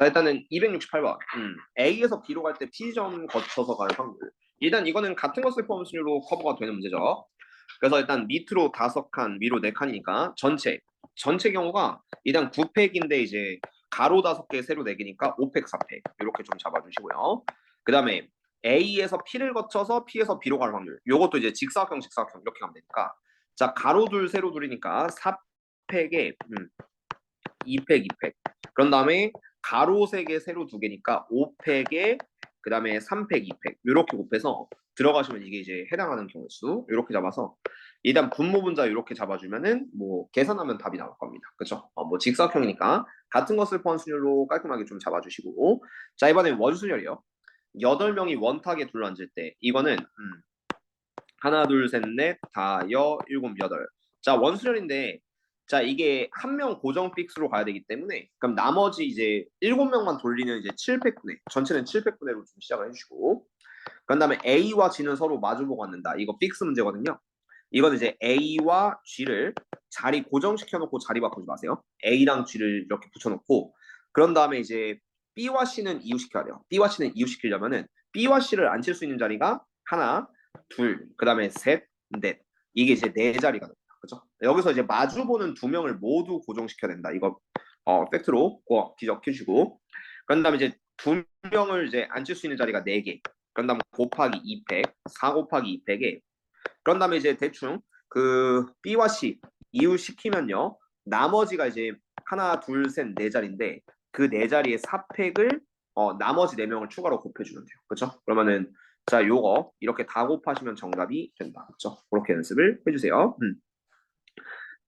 자, 일단은 268번. A에서 B로 갈 때 P점 거쳐서 가는 확률. 일단 이거는 같은 것을 포함 순위로 커버가 되는 문제죠. 그래서 일단 밑으로 5칸, 위로 4칸이니까 전체 경우가 일단 9팩인데 이제 가로 5개, 세로 4개니까 5팩, 4팩 이렇게 좀 잡아주시고요. 그 다음에 A에서 P를 거쳐서 P에서 B로 갈 확률. 요것도 이제 직사각형 이렇게 가면 되니까. 자, 가로 둘, 세로 둘이니까 4팩에 2팩, 2팩. 그런 다음에 가로 3개, 세로 2개니까 5팩에 그 다음에 3팩, 2팩 이렇게 곱해서 들어가시면 이게 이제 해당하는 경우 수 이렇게 잡아서 일단 분모 분자 이렇게 잡아주면은 뭐 계산하면 답이 나올 겁니다. 그렇죠? 뭐 직사각형이니까 같은 것을 포함 순열로 깔끔하게 좀 잡아주시고 자 이번엔 원순열이요. 8명이 원탁에 둘러앉을 때 이거는 하나, 둘, 셋, 넷, 다, 여, 일곱, 여덟. 자 원순열인데 자 이게 한 명 고정 픽스로 가야 되기 때문에 그럼 나머지 이제 7명만 돌리는 이제 7팩분의 전체는 7팩분의로 좀 시작을 해주시고 그 다음에 A와 G는 서로 마주보고 앉는다. 이거 픽스 문제거든요. 이건 이제 A와 G를 자리 고정시켜 놓고 자리 바꾸지 마세요. A랑 G를 이렇게 붙여놓고 그런 다음에 이제 B와 C는 이웃시켜야 돼요. B와 C는 이웃시키려면은 B와 C를 앉힐 수 있는 자리가 하나, 둘, 그 다음에 셋, 넷. 이게 이제 네 자리가 됩니다. 그렇죠? 여기서 이제 마주보는 2명을 모두 고정시켜야 된다. 이거 팩트로 꼭 기억해 주시고 그런 다음에 이제 2명을 이제 앉힐 수 있는 자리가 4개. 그런 다음에 곱하기 2팩, 4 곱하기 2팩에 그런 다음에 이제 대충 그 B와 C 이웃시키면요. 나머지가 이제 하나, 둘, 셋, 네 자리인데 그 네 자리에 4팩을 나머지 4명을 추가로 곱해주면 돼요. 그렇죠? 그러면은 자 요거 이렇게 다 곱하시면 정답이 된다. 그렇죠? 그렇게 연습을 해주세요.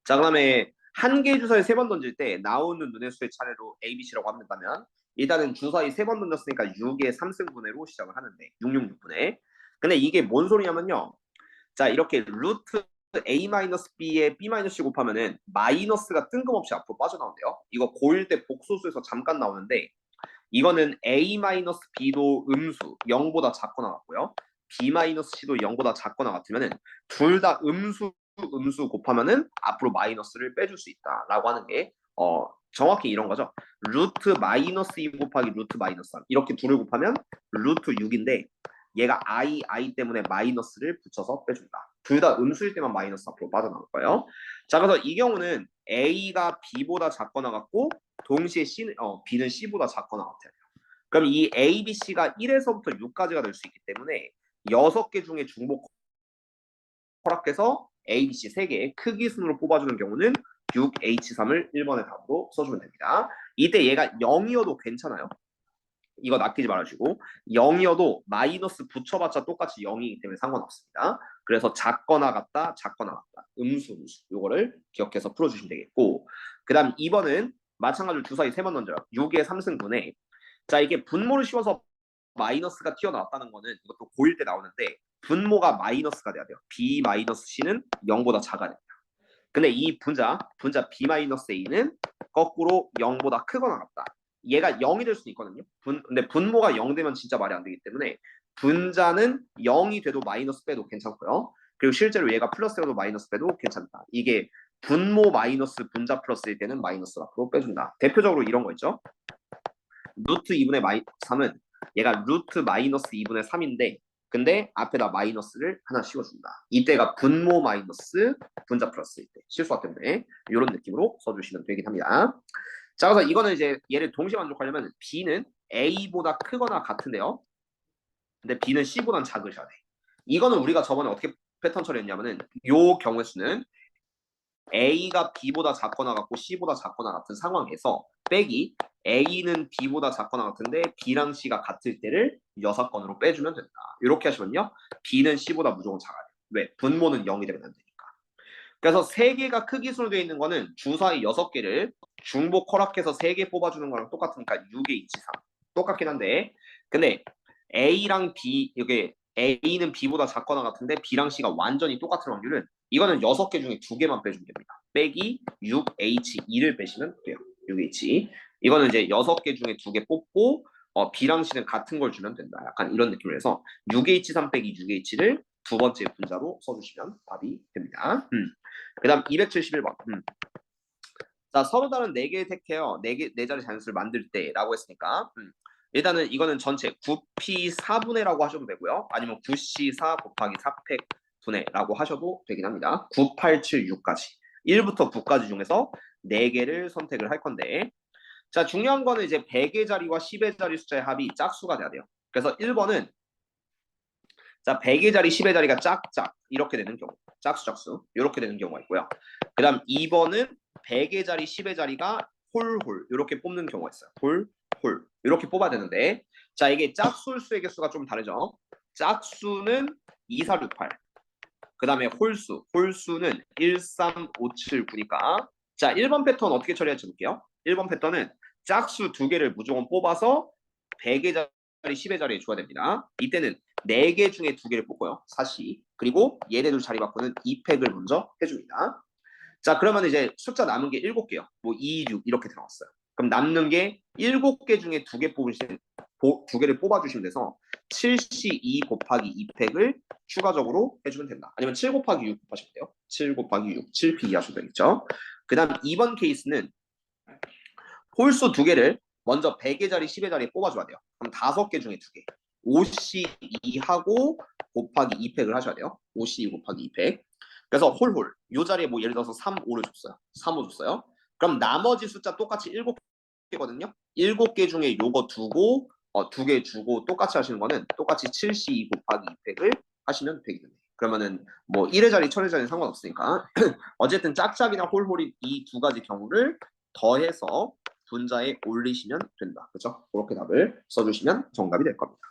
자 그다음에 한 개의 주사위 3번 던질 때 나오는 눈의 수의 차례로 A, B, C라고 한다면 일단은 주사위 3번 던졌으니까 6의 3승분해로 시작을 하는데 666분해. 근데 이게 뭔 소리냐면요. 자 이렇게 루트 A-B에 B-C 곱하면은 마이너스가 뜬금없이 앞으로 빠져나온대요. 이거 고1 때 복소수에서 잠깐 나오는데 이거는 A-B도 음수 0보다 작거나 같고요. B-C도 0보다 작거나 같으면은 둘 다 음수 곱하면은 앞으로 마이너스를 빼줄 수 있다라고 하는 게 정확히 이런 거죠. 루트 마이너스 2 곱하기 루트 마이너스 3 이렇게 둘을 곱하면 루트 6인데 얘가 I 때문에 마이너스를 붙여서 빼준다. 둘 다 음수일 때만 마이너스 앞으로 빠져나올 거예요. 자 그래서 이 경우는 A가 B보다 작거나 같고 동시에 B는 C보다 작거나 같아요. 그럼 이 A, B, C가 1에서부터 6까지가 될 수 있기 때문에 6개 중에 중복 허락해서 A, B, C 3개 크기 순으로 뽑아주는 경우는 6H3을 1번의 답으로 써주면 됩니다. 이때 얘가 0이어도 괜찮아요. 이거 낚이지 말아주시고 0이어도 마이너스 붙여봤자 똑같이 0이기 때문에 상관없습니다. 그래서 작거나 같다, 작거나 같다. 음수. 요거를 기억해서 풀어주시면 되겠고 그 다음 2번은 마찬가지로 주사위 3번 던져요. 6의 3승분에 자 이게 분모를 씌워서 마이너스가 튀어나왔다는 거는 이것도 고1 때 나오는데 분모가 마이너스가 돼야 돼요. B-C는 0보다 작아야 됩니다. 근데 이 분자 B-A는 거꾸로 0보다 크거나 같다. 얘가 0이 될 수는 있거든요. 근데 분모가 0 되면 진짜 말이 안 되기 때문에 분자는 0이 돼도 마이너스 빼도 괜찮고요. 그리고 실제로 얘가 플러스여도 마이너스 빼도 괜찮다. 이게 분모 마이너스 분자 플러스일 때는 마이너스 앞으로 빼준다. 대표적으로 이런 거 있죠. 루트 2분의 3은 얘가 루트 마이너스 2분의 3인데 근데 앞에다 마이너스를 하나 씌워준다. 이때가 분모 마이너스 분자 플러스일 때 실수하 때문에 이런 느낌으로 써주시면 되긴 합니다. 자 그래서 이거는 이제 얘를 동시에 만족하려면 B는 A보다 크거나 같은데요. 근데 B는 C보다는 작으셔야 돼. 이거는 우리가 저번에 어떻게 패턴 처리했냐면은 요 경우의 수는 A가 B보다 작거나 같고 C보다 작거나 같은 상황에서 빼기 A는 B보다 작거나 같은데 B랑 C가 같을 때를 6건으로 빼주면 된다. 이렇게 하시면요. B는 C보다 무조건 작아요. 왜? 분모는 0이 되면 안 되니까. 그래서 3개가 크기순으로 되어 있는 거는 주사위 6개를 중복 허락해서 3개 뽑아주는 거랑 똑같으니까 6의 이치 3. 똑같긴 한데 근데 A랑 B 이게 A는 B보다 작거나 같은데 B랑 C가 완전히 똑같은 확률은 이거는 6개 중에 2개만 빼주면 됩니다. 빼기 6H2를 빼시면 돼요. 6H. 이거는 이제 6개 중에 2개 뽑고 B랑 C는 같은 걸 주면 된다. 약간 이런 느낌으로 해서 6H3 빼기 6H를 두 번째 분자로 써주시면 답이 됩니다. 그 다음 271번. 자, 서로 다른 4개의 택해요. 4자리 자연수를 만들 때라고 했으니까. 일단은 이거는 전체 9p4분의라고 하셔도 되고요. 아니면 9c4 곱하기 4팩 분의라고 하셔도 되긴 합니다. 9, 8, 7, 6까지. 1부터 9까지 중에서 4개를 선택을 할 건데, 자, 중요한 거는 이제 100의 자리와 10의 자리 숫자의 합이 짝수가 돼야 돼요. 그래서 1번은 자, 100의 자리, 10의 자리가 짝짝 이렇게 되는 경우, 짝수 이렇게 되는 경우가 있고요. 그다음 2번은 100의 자리, 10의 자리가 홀홀 이렇게 뽑는 경우가 있어요. 홀홀 이렇게 뽑아야 되는데, 자, 이게 짝수일수의 개수가 좀 다르죠. 짝수는 2, 4, 6, 8. 그다음에 홀수는 1, 3, 5, 7, 9니까 자, 1번 패턴 어떻게 처리할지 볼게요. 1번 패턴은 짝수 2개를 무조건 뽑아서 100의 자리, 10의 자리에 줘야 됩니다. 이때는 4개 중에 2개를 뽑고요. 사시. 그리고 얘네들 자리 바꾸는 2팩을 먼저 해줍니다. 자, 그러면 이제 숫자 남은 게 7개요. 뭐 2, 6 이렇게 들어갔어요. 그럼 남는 게 7개 중에 2개 뽑으시면 2개를 뽑아주시면 돼서 7C2 곱하기 2팩을 추가적으로 해주면 된다. 아니면 7 곱하기 6 하시면 돼요. 7 곱하기 6, 7P 하셔도 되겠죠. 그 다음 2번 케이스는 홀수 2개를 먼저 100의 자리, 10의 자리에 뽑아줘야 돼요. 그럼 5개 중에 2개. 5C2하고 곱하기 2팩을 하셔야 돼요. 5C2 곱하기 2팩. 그래서 홀홀. 이 자리에 뭐 예를 들어서 3, 5를 줬어요. 3, 5 줬어요. 그럼 나머지 숫자 똑같이 7개거든요. 7개 중에 요거 두고 2개 주고 똑같이 하시는 거는 똑같이 7C2 곱하기 2팩을 하시면 되겠네요. 그러면은 뭐 1의 자리, 1000의 자리 상관없으니까 어쨌든 짝짝이나 홀홀이 이 2가지 경우를 더해서 분자에 올리시면 된다. 그렇죠? 그렇게 답을 써주시면 정답이 될 겁니다.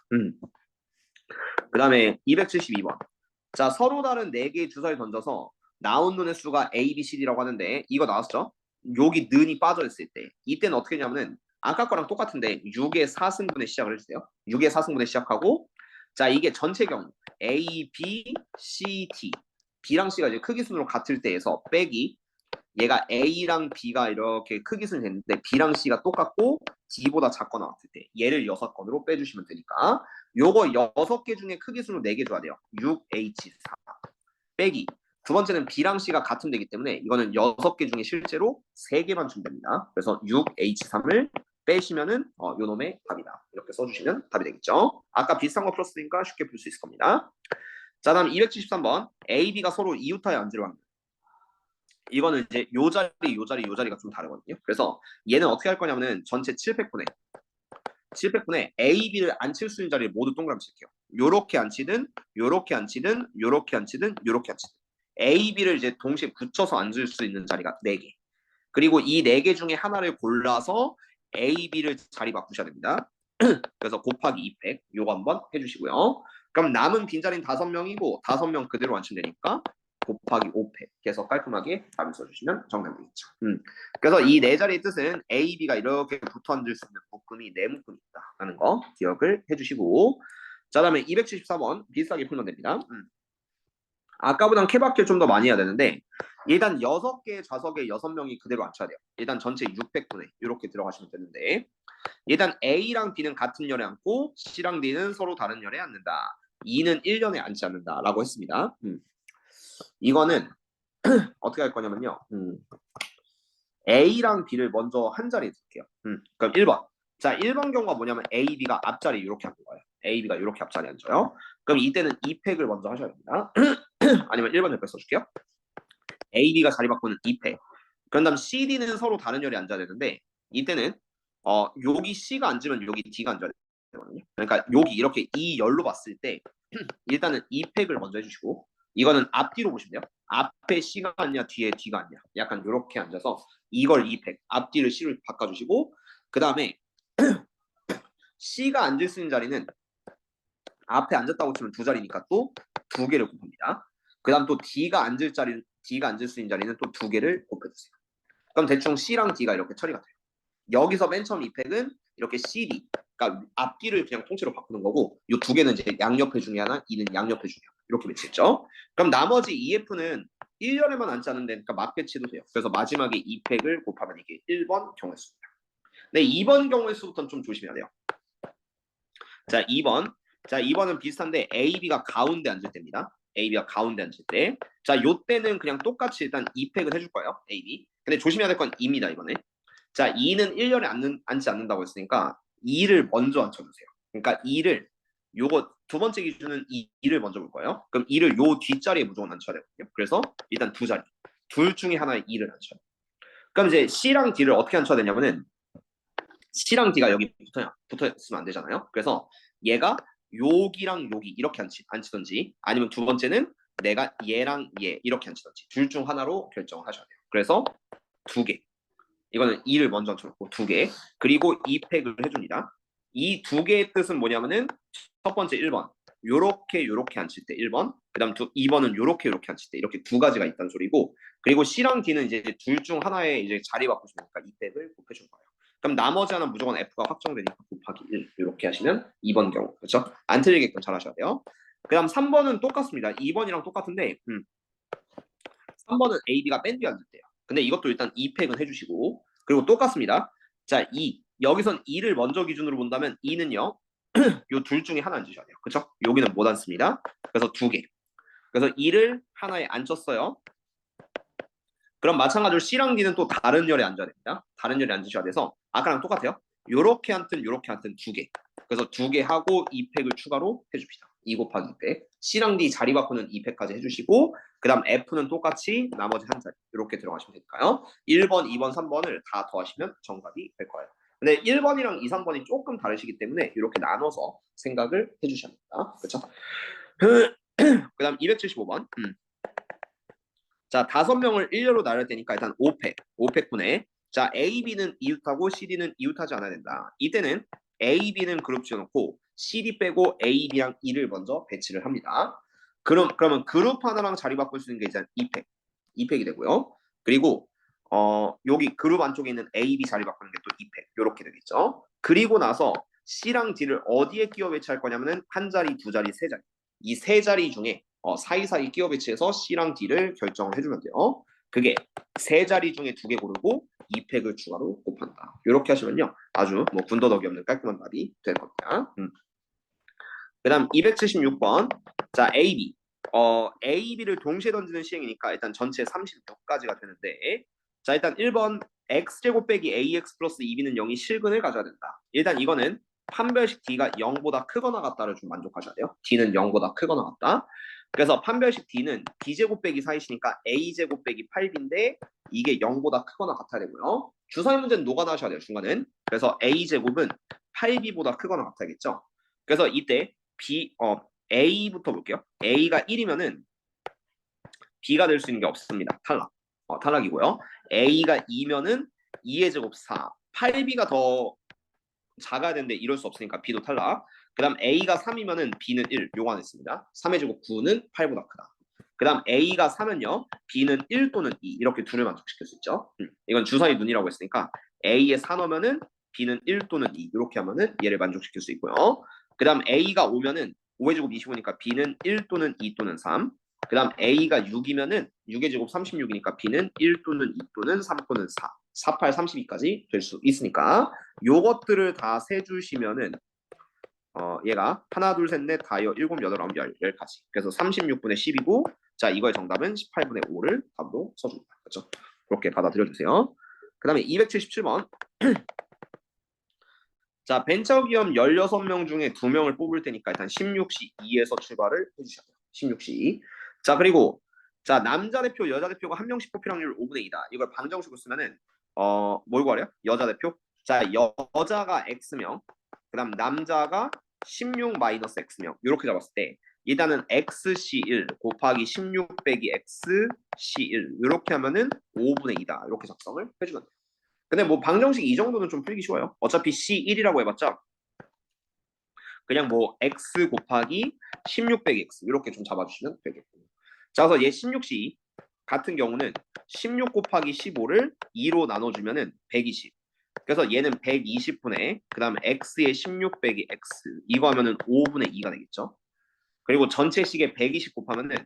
그 다음에 272번. 자, 서로 다른 4개의 주사를 던져서 나온 눈의 수가 A, B, C, D라고 하는데 이거 나왔죠? 여기 는이 빠져있을 때 이때는 어떻게 하냐면은 아까 거랑 똑같은데 6의 4승분에 시작을 해주세요. 6의 4승분에 시작하고 자, 이게 전체 경우 A, B, C, D B랑 C가 이제 크기 순으로 같을 때에서 빼기 얘가 A랑 B가 이렇게 크기 순이 됐는데 B랑 C가 똑같고 D보다 작거나 같을 때 얘를 6건으로 빼주시면 되니까 요거 6개 중에 크기 순으로 4개 줘야 돼요. 6H4 빼기 두 번째는 B랑 C가 같은 되기 때문에 이거는 6개 중에 실제로 3개만 주면 됩니다. 그래서 6H3을 빼시면은 요 놈의 답이다. 이렇게 써주시면 답이 되겠죠. 아까 비슷한 거 풀었으니까 쉽게 풀 수 있을 겁니다. 자, 다음 273번 A, B가 서로 이웃하여 앉을 확률. 이거는 이제 요 자리가 좀 다르거든요. 그래서 얘는 어떻게 할 거냐면은 전체 700분에 A, B를 앉힐 수 있는 자리를 모두 동그라미 칠게요. 요렇게 앉히든 요렇게 앉히든 요렇게 앉히든 요렇게 앉히든 A, B를 이제 동시에 붙여서 앉을 수 있는 자리가 4개. 그리고 이 4개 중에 하나를 골라서 A, B를 자리 바꾸셔야 됩니다. 그래서 곱하기 2팩 요거 한번 해주시고요. 그럼 남은 빈자리는 5명이고 5명 그대로 앉히면 되니까 곱하기 5팩 해서 깔끔하게 답을 써주시면 정답이겠죠. 그래서 이 4자리의 뜻은 A, B가 이렇게 붙어 앉을 수 있는 묶음이 4묶음이 있다라는 거 기억을 해주시고 자, 다음에 274번 비슷하게 풀면 됩니다. 아까보단 케바케 좀 더 많이 해야 되는데 일단 6개의 좌석에 6명이 그대로 앉혀야 돼요. 일단 전체 600분에 이렇게 들어가시면 되는데 일단 A랑 B는 같은 열에 앉고 C랑 D는 서로 다른 열에 앉는다. 2는 1년에 앉지 않는다라고 했습니다. 이거는 어떻게 할 거냐면요. A랑 B를 먼저 한 자리에 둘게요. 그럼 1번. 자, 1번 경우가 뭐냐면 A, B가 앞자리 이렇게 앉는 거예요. A, B가 이렇게 앞자리에 앉아요. 그럼 이때는 2팩을 먼저 하셔야 됩니다. 아니면 1번 옆에 써줄게요. A, B가 자리 바꾸는 2팩. 그런 다음 C, D는 서로 다른 열에 앉아야 되는데 이때는 여기 C가 앉으면 여기 D가 앉아야 되거든요. 그러니까 여기 이렇게 이 열로 봤을 때 일단은 2팩을 먼저 해주시고 이거는 앞뒤로 보시면 돼요. 앞에 C가 앉냐 뒤에 D가 앉냐 약간 이렇게 앉아서 이걸 2팩 앞뒤를 C로 바꿔주시고 그 다음에 C가 앉을 수 있는 자리는 앞에 앉았다고 치면 2자리니까 또 2개를 곱합니다. 그 다음 또 D가 앉을 수 있는 자리는 또 2개를 곱해주세요. 그럼 대충 C랑 D가 이렇게 처리가 돼요. 여기서 맨 처음 2팩은 이렇게 CD, 그러니까 앞뒤를 그냥 통째로 바꾸는 거고 이 2개는 이제 양옆에 중에 하나, 2는 양옆에 중에 하나 이렇게 배치했죠. 그럼 나머지 EF는 1년에만 앉지 않는데 그러니까 맞배치도 돼요. 그래서 마지막에 2팩을 곱하면 이게 1번 경우의 수입니다. 네, 2번 경우의 수부터는 좀 조심해야 돼요. 자, 2번. 자, 2번은 비슷한데 A, B가 가운데 앉을 때입니다. AB가 가운데 앉을 때. 자, 요때는 그냥 똑같이 일단 2팩을 해줄 거예요. AB. 근데 조심해야 될 건 2입니다, 이번에. 자, 2는 1열에 앉지 않는다고 했으니까 2를 먼저 앉혀주세요. 그러니까 2를 요거 두 번째 기준은 2를 먼저 볼 거예요. 그럼 2를 요 뒷자리에 무조건 앉혀야 되거든요. 그래서 일단 두 자리. 둘 중에 하나에 2를 앉혀요. 그럼 이제 C랑 D를 어떻게 앉혀야 되냐면은 C랑 D가 여기 붙어 있으면 안 되잖아요. 그래서 얘가 여기랑 여기 이렇게 앉히던지 아니면 두 번째는 내가 얘랑 얘 이렇게 앉히던지 둘 중 하나로 결정을 하셔야 돼요. 그래서 두 개. 이거는 2를 먼저 앉혀놓고 두 개. 그리고 2팩을 해줍니다. 이 두 개의 뜻은 뭐냐면은 첫 번째 1번. 요렇게 앉힐 때 1번. 그 다음 2번은 요렇게 앉힐 때 이렇게 두 가지가 있다는 소리고 그리고 C랑 D는 이제 둘 중 하나에 이제 자리 바꾸시니까 2팩을 곱해준 거예요. 그럼 나머지 하나 무조건 F가 확정되니까 곱하기 1 이렇게 하시면 2번 경우 그렇죠? 안 틀리게끔 잘 하셔야 돼요. 그 다음 3번은 똑같습니다. 2번이랑 똑같은데 3번은 AB가 뺀 뒤에 앉을 때요. 근데 이것도 일단 2팩은 해주시고 그리고 똑같습니다. 자, 2 여기선 2를 먼저 기준으로 본다면 2는요 요 둘 중에 하나 앉으셔야 돼요. 그렇죠? 여기는 못 앉습니다. 그래서 두 개. 그래서 2를 하나에 앉혔어요. 그럼 마찬가지로 C랑 D는 또 다른 열에 앉아야 됩니다. 다른 열에 앉으셔야 돼서 아까랑 똑같아요. 요렇게 앉든 두 개. 그래서 두 개 하고 2팩을 추가로 해줍시다. 2 곱하기 2팩. C랑 D 자리 바꾸는 2팩까지 해주시고 그 다음 F는 똑같이 나머지 한 자리 이렇게 들어가시면 될까요? 1번, 2번, 3번을 다 더하시면 정답이 될 거예요. 근데 1번이랑 2, 3번이 조금 다르시기 때문에 이렇게 나눠서 생각을 해주셔야 됩니다. 그렇죠? 그 다음 275번. 자, 5명을 1렬로 나눌 때니까 일단 5팩분에 자, A, B는 이웃하고 CD는 이웃하지 않아야 된다. 이때는 A, B는 그룹 지어놓고 CD 빼고 A, B랑 E를 먼저 배치를 합니다. 그러면 그룹 하나랑 자리 바꿀 수 있는 게 이제 2팩이 되고요. 그리고 여기 그룹 안쪽에 있는 A, B 자리 바꾸는 게 또 2팩 이렇게 되겠죠. 그리고 나서 C랑 D를 어디에 끼워 배치할 거냐면은 한 자리, 두 자리, 세 자리. 이 세 자리 중에 사이사이 끼워 배치해서 C랑 D를 결정을 해주면 돼요. 그게 세 자리 중에 두 개 고르고 2팩을 추가로 곱한다. 이렇게 하시면요. 아주 뭐 군더더기 없는 깔끔한 답이 될 겁니다. 그 다음 276번. 자, AB. AB를 동시에 던지는 시행이니까 일단 전체 36가지가 되는데 자, 일단 1번 x제곱 빼기 ax 플러스 2b는 0이 실근을 가져야 된다. 일단 이거는 판별식 d가 0보다 크거나 같다를 좀 만족하셔야 돼요. d는 0보다 크거나 같다. 그래서 판별식 d는 b제곱 빼기 4이시니까 a제곱 빼기 8b인데 이게 0보다 크거나 같아야 되고요. 주사위 문제는 노가다 하셔야 돼요. 중간은. 그래서 a제곱은 8b보다 크거나 같아야겠죠. 그래서 이때 A부터 볼게요. A가 1이면은 B가 될 수 있는 게 없습니다. 탈락. 탈락이고요. A가 2면은 2의 제곱 4. 8B가 더 작아야 되는데 이럴 수 없으니까 B도 탈락. 그 다음 A가 3이면은 B는 1. 요거 안 했습니다. 3의 제곱 9는 8보다 크다. 그 다음 A가 4면요. B는 1 또는 2. 이렇게 둘을 만족시킬 수 있죠. 이건 주사위 눈이라고 했으니까 A에 4 넣으면은 B는 1 또는 2. 이렇게 하면은 얘를 만족시킬 수 있고요. 그 다음 A가 5면은 5의 제곱 25니까 B는 1 또는 2 또는 3. 그 다음 A가 6이면은 6의 제곱 36이니까 B는 1 또는 2 또는 3 또는 4. 4, 8, 32까지 될 수 있으니까 요것들을 다 세주시면은 얘가 하나, 둘, 셋, 넷, 다여, 7, 8, 9, 10, 10까지. 그래서 36분의 10이고 자, 이거의 정답은 18분의 5를 답으로 써줍니다. 그렇죠? 그렇게 받아들여주세요. 그 다음에 277번. 자, 벤처기업 16명 중에 2명을 뽑을 테니까 일단 16시 2에서 출발을 해주셔야 돼요. 16시 2. 자, 그리고 자, 남자 대표, 여자 대표가 한 명씩 뽑힐 확률 5분의 2다. 이걸 방정식으로 쓰면은 뭘 구하래요? 여자 대표? 자, 여자가 X명, 그 다음 남자가 16 마이너스 X명 이렇게 잡았을 때 일단은 XC1 곱하기 16 빼기 XC1 이렇게 하면은 5분의 2다. 이렇게 작성을 해주면 돼요. 근데 뭐 방정식 이 정도는 좀 풀기 쉬워요. 어차피 C1이라고 해봤자 그냥 뭐 X 곱하기 16 빼기 X 이렇게 좀 잡아주시면 되겠고. 자, 그래서 얘 16C 같은 경우는 16 곱하기 15를 2로 나눠주면은 120. 그래서 얘는 120분의 그 다음 X의 16 빼기 X 이거 하면은 5분의 2가 되겠죠. 그리고 전체 식에 120 곱하면은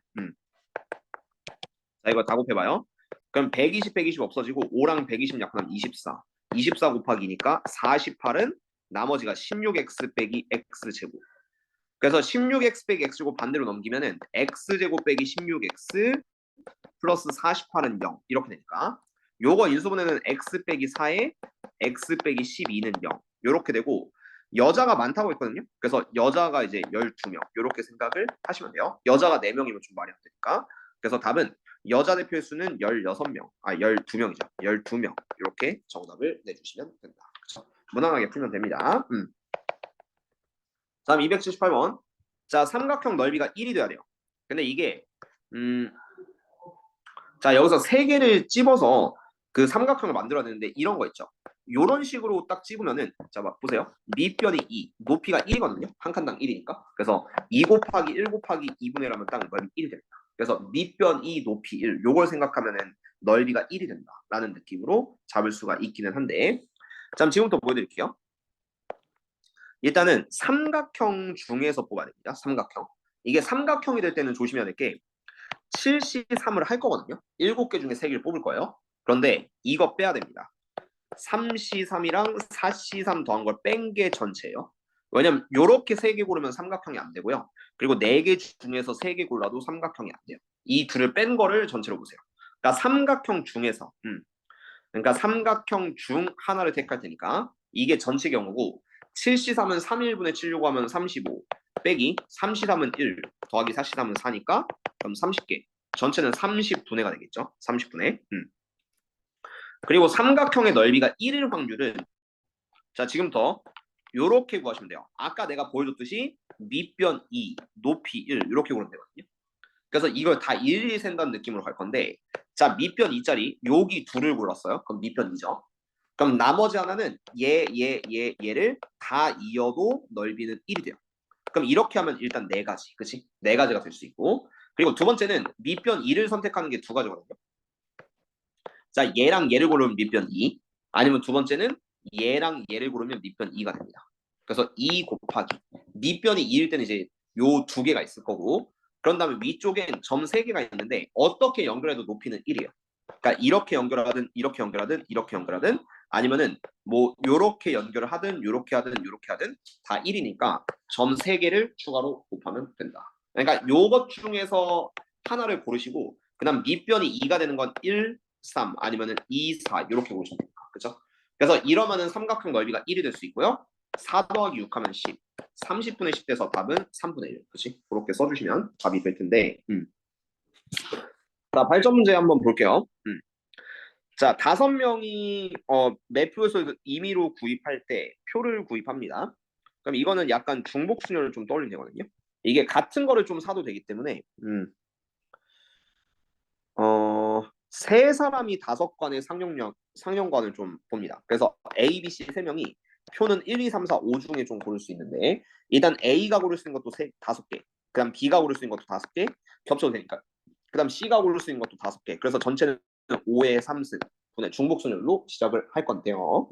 자, 이거 다 곱해봐요. 그럼 120, 120 없어지고 5랑 120 약분하면 24. 24 곱하기니까 48은 나머지가 16x 빼기 x제곱. 그래서 16x 빼기 x제곱 반대로 넘기면은 x제곱 빼기 16x 플러스 48은 0 이렇게 되니까 요거 인수분해는 x 빼기 4에 x 빼기 12는 0 이렇게 되고 여자가 많다고 했거든요. 그래서 여자가 이제 12명 이렇게 생각을 하시면 돼요. 여자가 4명이면 좀 말이 안 되니까. 그래서 답은 여자 대표의 수는 16명, 12명이죠. 12명 이렇게 정답을 내주시면 된다. 그렇죠? 무난하게 풀면 됩니다. 다음 278번. 자, 삼각형 넓이가 1이 돼야 돼요. 근데 이게 자, 여기서 세 개를 찝어서 그 삼각형을 만들어야 되는데 이런 거 있죠. 이런 식으로 딱 찝으면은 자, 보세요. 밑변이 2, 높이가 1이거든요. 한 칸당 1이니까. 그래서 2 곱하기 1 곱하기 2분의 1하면 딱 넓이 1이 됩니다. 그래서 밑변 2, 높이 1 요걸 생각하면은 넓이가 1이 된다라는 느낌으로 잡을 수가 있기는 한데 자, 지금부터 보여드릴게요. 일단은 삼각형 중에서 뽑아야 됩니다. 삼각형. 이게 삼각형이 될 때는 조심해야 될 게 7C3을 할 거거든요. 7개 중에 3개를 뽑을 거예요. 그런데 이거 빼야 됩니다. 3C3이랑 4C3 더한 걸 뺀 게 전체예요. 왜냐면 이렇게 3개 고르면 삼각형이 안 되고요. 그리고 4개 중에서 3개 골라도 삼각형이 안 돼요. 이 둘을 뺀 거를 전체로 보세요. 그러니까 삼각형 중에서 그러니까 삼각형 중 하나를 택할 테니까 이게 전체 경우고 7C3은 3일분의 7려고 하면 35 빼기 3C3은 1 더하기 4C3은 4니까 그럼 30개 전체는 30분의가 되겠죠. 30분의 그리고 삼각형의 넓이가 1일 확률은 자 지금부터 요렇게 구하시면 돼요. 아까 내가 보여줬듯이 밑변 2 높이 1 이렇게 구하면 되거든요. 그래서 이걸 다 일일이 센다는 느낌으로 갈 건데 자 밑변 2짜리 여기 둘을 골랐어요. 그럼 밑변 2죠. 그럼 나머지 하나는 얘를 다 이어도 넓이는 1이 돼요. 그럼 이렇게 하면 일단 4가지, 그치? 4가지가 될 수 있고 그리고 두 번째는 밑변 2를 선택하는 게 2가지거든요. 자 얘랑 얘를 고르면 밑변 2 아니면 두 번째는 얘랑 얘를 고르면 밑변 2가 됩니다. 그래서 2 곱하기 밑변이 2일 때는 이제 요 2개가 있을 거고 그런 다음에 위쪽엔 점 3개가 있는데 어떻게 연결해도 높이는 1이에요. 그러니까 이렇게 연결하든 이렇게 연결하든 이렇게 연결하든 아니면은 뭐 요렇게 연결을 하든 요렇게 하든 요렇게 하든 다 1이니까 점 3개를 추가로 곱하면 된다. 그러니까 요것 중에서 하나를 고르시고 그다음 밑변이 2가 되는 건 1, 3 아니면은 2, 4 이렇게 고르시면 됩니다. 그렇죠? 그래서 이러면은 삼각형 넓이가 1이 될 수 있고요. 4 더하기 6 하면 10. 30분의 10 돼서 답은 3분의 1. 그렇지? 그렇게 써주시면 답이 될 텐데. 자, 발전 문제 한번 볼게요. 자, 5명이 매표에서 임의로 구입할 때 표를 구입합니다. 그럼 이거는 약간 중복순열을 좀 떠올리면 되거든요. 이게 같은 거를 좀 사도 되기 때문에 세 사람이 5관의 상영관을 좀 봅니다. 그래서 A, B, C 3명이 표는 1, 2, 3, 4, 5 중에 좀 고를 수 있는데 일단 A가 고를 수 있는 것도 5개 그 다음 B가 고를 수 있는 것도 5개 겹쳐도 되니까 그 다음 C가 고를 수 있는 것도 5개 그래서 전체는 5의 3승 분의 중복순열로 시작을 할 건데요.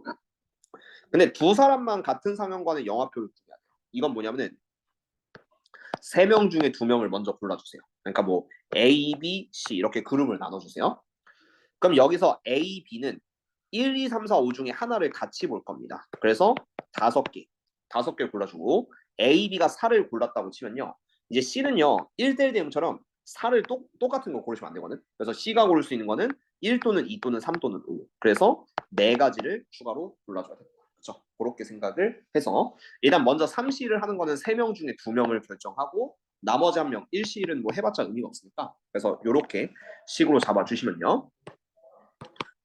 근데 두 사람만 같은 상영관의 영화표를 주게 해요. 이건 뭐냐면은 3명 중에 2명을 먼저 골라주세요. 그러니까 뭐 A, B, C 이렇게 그룹을 나눠주세요. 그럼 여기서 A, B는 1, 2, 3, 4, 5 중에 하나를 같이 볼 겁니다. 그래서 5개 골라주고 A, B가 4를 골랐다고 치면요. 이제 C는요. 1대1 대응처럼 4를 똑같은 거 고르시면 안 되거든. 그래서 C가 고를 수 있는 거는 1 또는 2 또는 3 또는 5. 그래서 4가지를 추가로 골라줘야 됩니다. 그렇죠? 그렇게 생각을 해서 일단 먼저 3C를 하는 거는 3명 중에 2명을 결정하고 나머지 한 명 1C는 뭐 해봤자 의미가 없으니까 그래서 이렇게 식으로 잡아주시면요.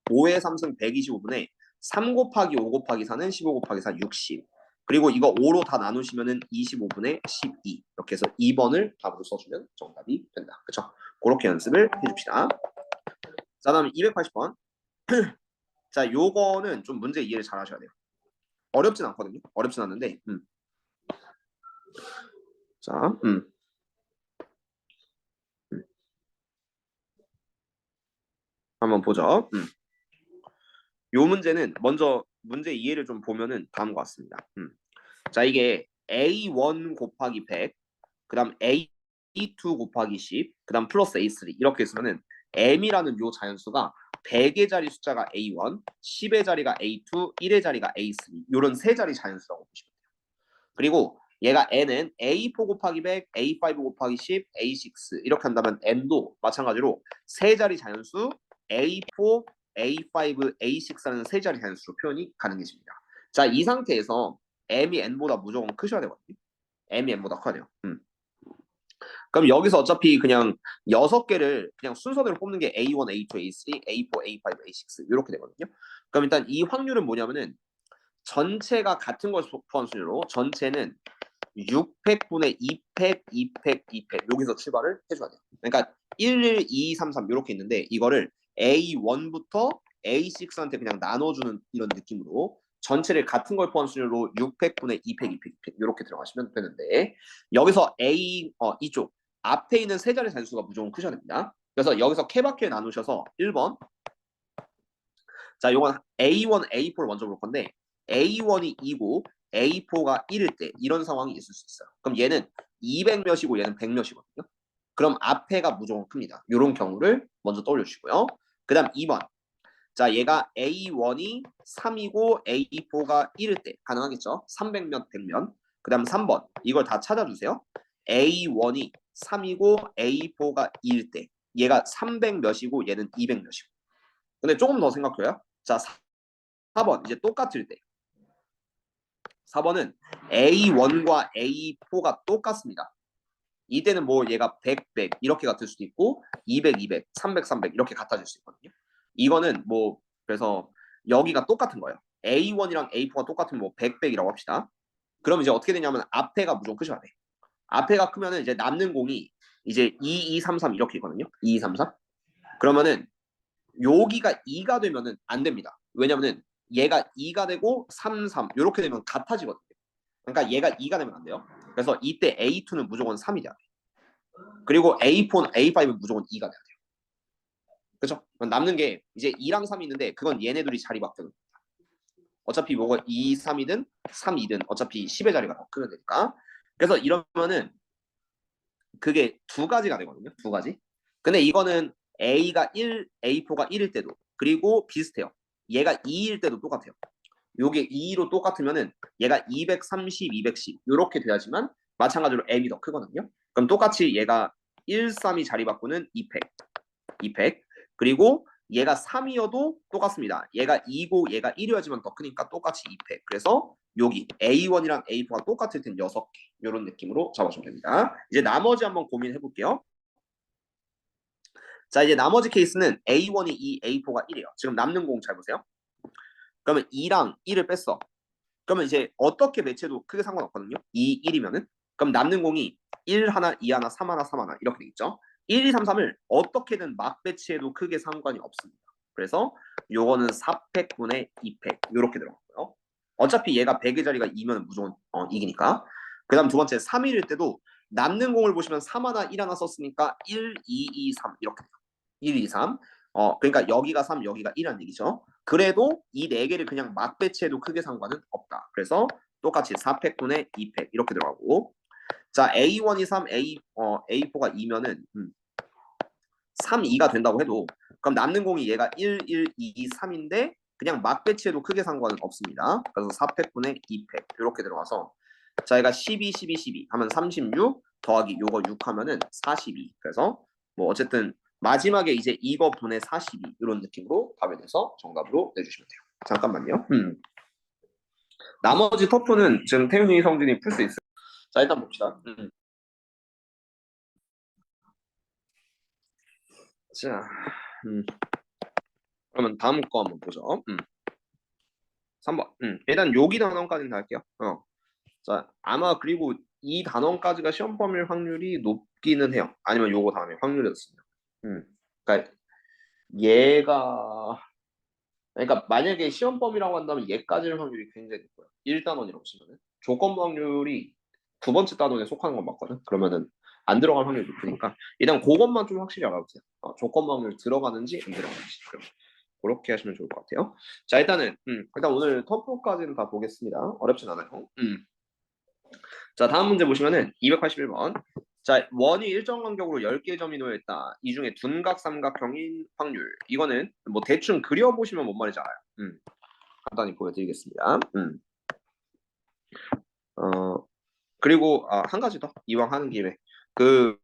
5의 3승 125분에 3 곱하기 5 곱하기 4는 15 곱하기 4 60. 그리고 이거 5로 다 나누시면은 25분의 12. 이렇게 해서 2번을 답으로 써주면 정답이 된다. 그쵸? 그렇게 연습을 해줍시다. 자, 다음 280번. 자, 요거는 좀 문제 이해를 잘 하셔야 돼요. 어렵진 않거든요. 어렵진 않는데. 자, 한번 보죠. 요 문제는 먼저 문제 이해를 좀 보면은 다음과 같습니다. 자, 이게 A1 곱하기 100, 그 다음 A2 곱하기 10, 그 다음 플러스 A3 이렇게 있으면은 M이라는 요 자연수가 100의 자리 숫자가 A1, 10의 자리가 A2, 1의 자리가 A3 요런 세 자리 자연수라고 보시면 돼요. 그리고 얘가 n은 A4 곱하기 100, A5 곱하기 10, A6 이렇게 한다면 n도 마찬가지로 세 자리 자연수 A4, A5, A6라는 세 자리 자연수로 표현이 가능해집니다. 자, 이 상태에서 m이 n보다 무조건 크셔야 되거든요. m이 n보다 커야 돼요. 그럼 여기서 어차피 그냥 6개를 그냥 순서대로 뽑는 게 A1, A2, A3, A4, A5, A6 이렇게 되거든요. 그럼 일단 이 확률은 뭐냐면은 전체가 같은 걸 포함 순위로 전체는 600분의 2팩, 2팩, 2팩 여기서 출발을 해줘야 돼요. 그러니까 1, 1, 2, 3, 3 이렇게 있는데 이거를 A1부터 A6한테 그냥 나눠주는 이런 느낌으로 전체를 같은 걸 포함 순위로 600분의 2팩, 2팩, 2팩 이렇게 들어가시면 되는데 여기서 이쪽 앞에 있는 세 자리 잔수가 무조건 크셔야 됩니다. 그래서 여기서 케바케 나누셔서 1번 자, 요건 A1, A4를 먼저 볼 건데 A1이 2고 A4가 1일 때 이런 상황이 있을 수 있어요. 그럼 얘는 200 몇이고 얘는 100 몇이거든요. 그럼 앞에가 무조건 큽니다. 이런 경우를 먼저 떠올려주시고요. 그 다음 2번. 자, 얘가 A1이 3이고 A4가 1일 때 가능하겠죠? 300몇, 100몇. 그 다음 3번. 이걸 다 찾아주세요. A1이 3이고 A4가 2일 때 얘가 300 몇이고 얘는 200 몇이고. 근데 조금 더 생각해요. 자, 4번 이제 똑같을 때 4번은 A1과 A4가 똑같습니다. 이때는 뭐 얘가 100, 100 이렇게 같을 수도 있고 200, 200, 300, 300 이렇게 같아질 수 있거든요. 이거는 뭐 그래서 여기가 똑같은 거예요. A1이랑 A4가 똑같으면 뭐 100, 100이라고 합시다. 그럼 이제 어떻게 되냐면 앞에가 무조건 크셔야 돼. 앞에가 크면은 이제 남는 공이 이제 2, 2, 3, 3 이렇게 있거든요. 2, 2, 3, 3. 그러면은 여기가 2가 되면은 안 됩니다. 왜냐면은 얘가 2가 되고 3, 3 이렇게 되면 같아지거든요. 그러니까 얘가 2가 되면 안 돼요. 그래서 이때 A2는 무조건 3이 돼야 돼. 그리고 A4는 A5는 무조건 2가 돼야 돼요. 그렇죠? 남는 게 이제 2랑 3이 있는데 그건 얘네들이 자리 바뀌는 어차피 뭐가 2, 3이든 3, 2든 어차피 10의 자리가 더 크면 되니까. 그래서 이러면은 그게 두 가지가 되거든요. 두 가지. 근데 이거는 A가 1, A4가 1일 때도 그리고 비슷해요. 얘가 2일 때도 똑같아요. 요게 2로 똑같으면은 얘가 230, 210 이렇게 돼야지만 마찬가지로 M이 더 크거든요. 그럼 똑같이 얘가 1, 3이 자리 바꾸는 2팩, 2팩. 그리고 얘가 3이어도 똑같습니다. 얘가 2고 얘가 1이어야지만 더 크니까 똑같이 2팩. 그래서 여기 A1이랑 A4가 똑같을 땐 6개 이런 느낌으로 잡아주면 됩니다. 이제 나머지 한번 고민해 볼게요. 자, 이제 나머지 케이스는 A1이 2, A4가 1이에요. 지금 남는 공 잘 보세요. 그러면 2랑 1을 뺐어. 그러면 이제 어떻게 매체도 크게 상관없거든요. 2, 1이면은. 그럼 남는 공이 1 하나, 2 하나, 3 하나, 3 하나 이렇게 되겠죠. 1, 2, 3, 3을 어떻게든 막 배치해도 크게 상관이 없습니다. 그래서 요거는 4팩분의 2팩 이렇게 들어가고요. 어차피 얘가 100의 자리가 2면 무조건 이기니까. 그 다음 두 번째 3일일 때도 남는 공을 보시면 3 하나, 1 하나 썼으니까 1, 2, 2, 3 이렇게 돼요. 1, 2, 3. 그러니까 여기가 3, 여기가 1이라는 얘기죠. 그래도 이 네 개를 그냥 막 배치해도 크게 상관은 없다. 그래서 똑같이 4팩분의 2팩 이렇게 들어가고 자 A1이 3, A4가 2면은 3, 2가 된다고 해도 그럼 남는 공이 얘가 1, 1, 2, 3인데 그냥 막 배치해도 크게 상관은 없습니다. 그래서 4팩분의 2팩 이렇게 들어가서 자 얘가 12, 12, 12 하면 36 더하기 요거 6 하면은 42. 그래서 뭐 어쨌든 마지막에 이제 이거 분의 42 이런 느낌으로 답에 대해서 정답으로 내주시면 돼요. 잠깐만요. 나머지 터프는 지금 태윤이 성진이 풀 수 있어요. 자 일단 봅시다. 자, 그러면 다음 거 한번 보죠. 3번. 일단 여기 단원까지는 다 할게요. 자, 아마 그리고 이 단원까지가 시험 범위일 확률이 높기는 해요. 아니면 요거 다음에 확률이 높습니다. 그러니까 얘가 그러니까 만약에 시험 범위라고 한다면 얘까지는 확률이 굉장히 높고요. 1단원이라고 치면은 조건부 확률이 두 번째 단원에 속하는 건 맞거든. 그러면은 안 들어갈 확률이 높으니까 일단 그것만 좀 확실히 알아보세요. 조건부 확률 들어가는지 안 들어가는지. 그렇게 하시면 좋을 것 같아요. 자 일단은 일단 오늘 터프까지는 다 보겠습니다. 어렵진 않아요. 자 다음 문제 보시면은 281번. 자 원이 일정 간격으로 10개의 점이 놓여있다. 이 중에 둔각 삼각형인 확률. 이거는 뭐 대충 그려보시면 뭔 말인지 알아요. 간단히 보여드리겠습니다. 어, 그리고 한 가지 더 이왕 하는 김에 그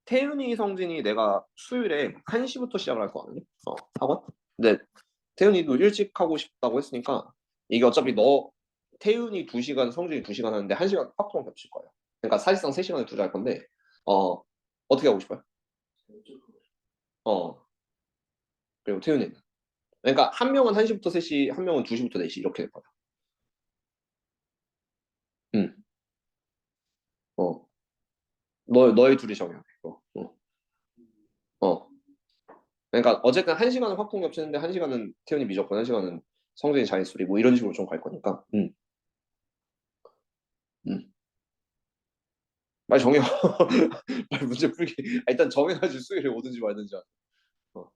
태윤이 성진이 내가 수요일에 1시부터 시작을 할 거거든요. 학원. 근데 태윤이도 일찍 하고 싶다고 했으니까 이게 어차피 너 태윤이 2시간, 성진이 2시간 하는데 1시간 팍 겹칠 거예요. 그러니까 사실상 3시간을 투자할 건데 어 어떻게 하고 싶어요? 어 그리고 태윤이는 그러니까 한 명은 1시부터 3시, 한 명은 2시부터 4시 이렇게 될 거야. 응. 어. 너희 둘이 정해야 돼. 어. 그러니까 어쨌든 1시간은 확통 겹치는데 1시간은 태훈이 미적분, 1시간은 성진이 자연수리 뭐 이런 식으로 좀 갈 거니까. 음. 빨리 정해. 빨리 문제 풀기. 일단 정해가지고 수요일에 오든지 말든지. 어.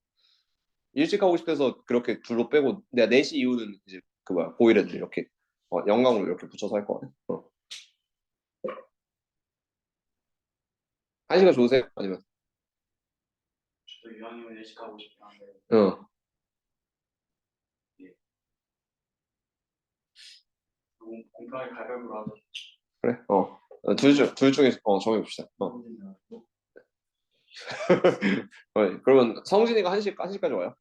일찍 하고 싶어서 그렇게 둘로 빼고 내가 4시 이후는 이제 그 뭐야 고일애들 이렇게 영광으로 이렇게 붙여서 할 거거든. 1시간 좋으세요? 아니면 저도 이왕이면 예식하고 싶긴 한데 어 예, 공평하게 가격으로 하죠. 그래 둘 중에 정해봅시다. 그러면 성진이가 1시까지 와요.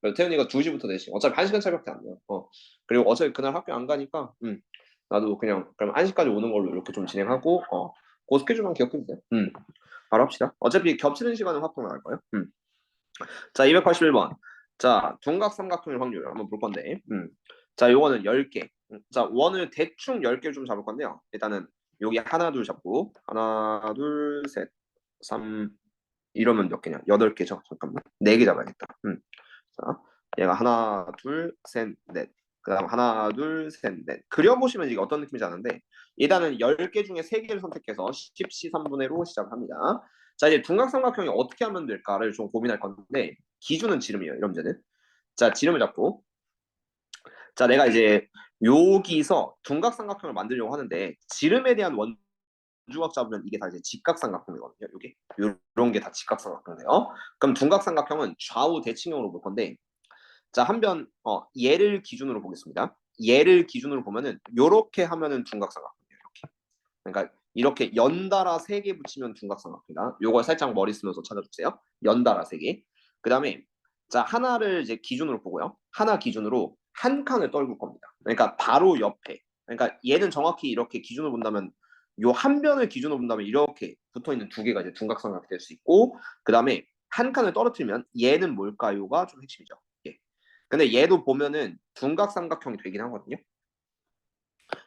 그리고 태훈이가 2시부터 4시. 어차피 1시간 차이밖에 안 돼요. 그리고 어차피 그날 학교 안 가니까, 나도 그냥, 그럼 1시까지 오는 걸로 이렇게 좀 진행하고, 그 스케줄만 기억해도 돼요. 바로 합시다. 어차피 겹치는 시간은 확정 나갈 거예요. 자, 281번. 자, 둔각 삼각형의 확률 한번 볼 건데, 자, 요거는 10개. 자, 원을 대충 10개 좀 잡을 건데요. 일단은 여기 하나, 둘 잡고, 하나, 둘, 셋, 3, 이러면 몇 개냐? 8개죠. 잠깐만. 4개 잡아야겠다. 자, 얘가 하나, 둘, 셋, 넷. 그다음 하나, 둘, 셋, 넷. 그려보시면 이게 어떤 느낌인지 아는데 일단은 10개 중에 3개를 선택해서 10시 3분의 1로 시작합니다. 자, 이제 둔각삼각형이 어떻게 하면 될까를 좀 고민할 건데 기준은 지름이에요. 이런 문제는. 자, 지름을 잡고 자, 내가 이제 여기서 둔각삼각형을 만들려고 하는데 지름에 대한 원주각 잡으면 이게 다 이제 직각삼각형이거든요. 이게 이런 게 다 직각삼각형이에요. 그럼 둔각삼각형은 좌우 대칭형으로 볼 건데 자, 한번 얘를 기준으로 보겠습니다. 얘를 기준으로 보면은 요렇게 하면은 둔각삼각형이에요. 이렇게. 그러니까 이렇게 연달아 3개 붙이면 둔각삼각형이다. 요걸 살짝 머리 쓰면서 찾아주세요. 연달아 3개. 그다음에 자, 하나를 이제 기준으로 보고요. 하나 기준으로 한 칸을 떨굴 겁니다. 그러니까 바로 옆에. 그러니까 얘는 정확히 이렇게 기준으로 본다면 요 한 변을 기준으로 본다면 이렇게 붙어 있는 2개가 이제 둔각삼각형이 될 수 있고 그다음에 한 칸을 떨어뜨리면 얘는 뭘까요가 좀 핵심이죠. 예. 근데 얘도 보면은 둔각삼각형이 되긴 하거든요.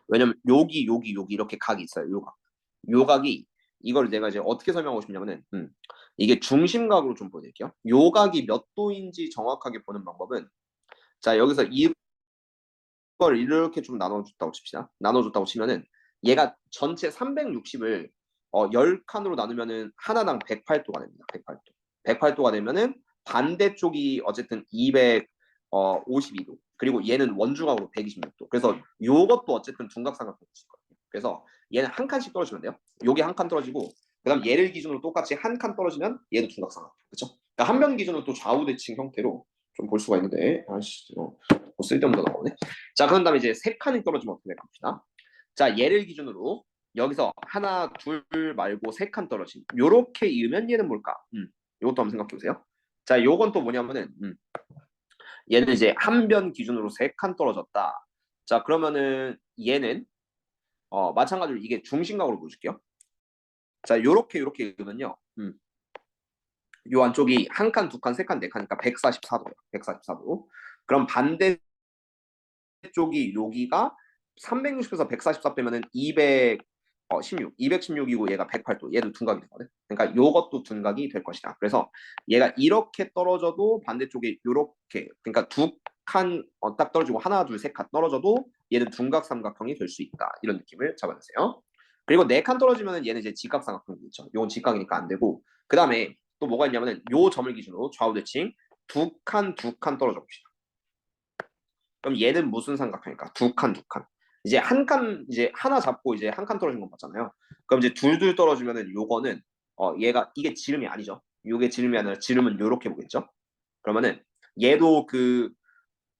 왜냐면 여기 이렇게 각이 있어요. 요 각. 요 각이 이걸 내가 이제 어떻게 설명하고 싶냐면은 이게 중심각으로 좀 보여드릴게요. 요 각이 몇 도인지 정확하게 보는 방법은 자 여기서 이걸 이렇게 좀 나눠줬다고 칩시다. 나눠줬다고 치면은 얘가 전체 360을 10칸으로 나누면은 하나당 108도가 됩니다. 108도. 108도가 되면은 반대쪽이 어쨌든 252도. 그리고 얘는 원주각으로 126도. 그래서 요것도 어쨌든 둔각삼각형이 있거든요. 그래서 얘는 한 칸씩 떨어지면 돼요. 요게 한 칸 떨어지고 그다음 얘를 기준으로 똑같이 한 칸 떨어지면 얘도 둔각삼각형. 그렇죠? 그러니까 한 면 기준으로 또 좌우 대칭 형태로 좀 볼 수가 있는데 아씨 쓸데없는 거 나오네. 자, 그런 다음에 이제 3칸이 떨어지면 어떻게 될까 봅시다. 자, 얘를 기준으로 여기서 하나, 둘 말고 3칸 떨어진 요렇게 이으면 얘는 뭘까? 요것도 한번 생각해 보세요. 자, 요건 또 뭐냐면은 얘는 이제 한 변 기준으로 3칸 떨어졌다. 자, 그러면은 얘는 마찬가지로 이게 중심각으로 보여줄게요. 자, 요렇게 이으면요. 요 안쪽이 한 칸, 두 칸, 세 칸, 네 칸이니까 144도예요. 144도. 그럼 반대 쪽이 여기가 360에서 144 빼면은 216, 216이고 얘가 108도. 얘도 둔각이 되거든. 그러니까 요것도 둔각이 될 것이다. 그래서 얘가 이렇게 떨어져도 반대쪽에 요렇게 그러니까 두 칸 딱 떨어지고 하나, 둘, 세 칸 떨어져도 얘는 둔각 삼각형이 될 수 있다. 이런 느낌을 잡아주세요. 그리고 네 칸 떨어지면은 얘는 이제 직각 삼각형이 있죠. 요건 직각이니까 안 되고 그 다음에 또 뭐가 있냐면은 요 점을 기준으로 좌우 대칭 두 칸 떨어져 봅시다. 그럼 얘는 무슨 삼각형일까? 두 칸, 두 칸. 이제 한 칸, 이제 하나 잡고 이제 한 칸 떨어진 건 맞잖아요. 그럼 이제 둘둘 떨어지면은 요거는 얘가 이게 지름이 아니죠. 요게 지름이 아니라 지름은 요렇게 보겠죠. 그러면은 얘도 그